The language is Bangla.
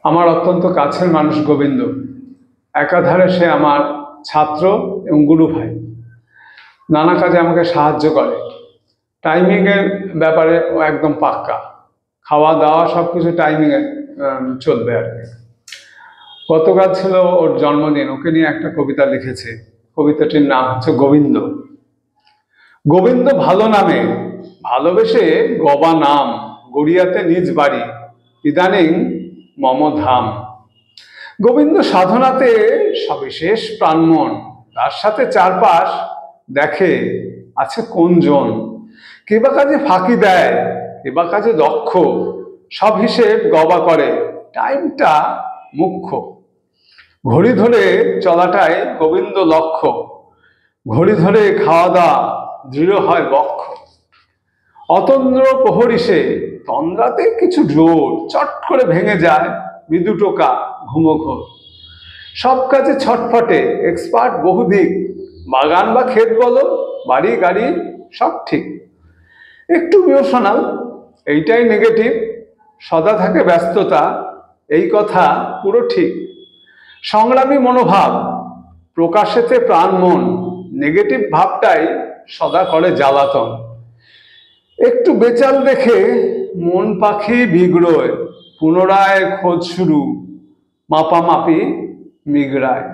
আমার অত্যন্ত কাছের মানুষ গোবিন্দ। একাধারে সে আমার ছাত্র এবং গুরু ভাই। নানা কাজে আমাকে সাহায্য করে। টাইমিংয়ের ব্যাপারে ও একদম পাক্কা। খাওয়া দাওয়া সব কিছু টাইমিংয়ে চলবে আর কি। গতকাল ছিল ওর জন্মদিন, ওকে নিয়ে একটা কবিতা লিখেছে। কবিতাটির নাম হচ্ছে গোবিন্দ। গোবিন্দ ভালো নামে ভালোবেসে গবা নাম, গড়িয়াতে নিজ বাড়ি ইদানিং মম ধাম। গোবিন্দ সাধনাতে সবিশেষ প্রাণমন, তার সাথে চারপাশ দেখে আছে কোনজন। কেবা কাজে ফাঁকি দেয়, কেবা কাজে দক্ষ, সব হিসেব গবা করে, টাইমটা মুখ্য। ঘড়ি ধরে চলাটাই গোবিন্দ লক্ষ্য, ঘড়ি ধরে খাওয়া দাওয়া দৃঢ় হয় বক্ষ। অতন্দ্র প্রহরিসে তন্দ্রাতে কিছু জোর, চট করে ভেঙে যায় মৃদু টোকা ঘুমোঘোর। সব কাজে ছটফটে এক্সপার্ট বহুদিক, বাগান বা ক্ষেত বলো, বাড়ি গাড়ি সব ঠিক। একটু ইমোশনাল, এইটাই নেগেটিভ। সদা থাকে ব্যস্ততা, এই কথা পুরো ঠিক। সংগ্রামী মনোভাব, প্রকাশেতে প্রাণ মন, নেগেটিভ ভাবটাই সদা করে জ্বালাতন। একটু বেচাল দেখে মন পাখি বিগ্রয়, পুনরায় খোঁজ শুরু, মাপামাপি মিগড়ায়।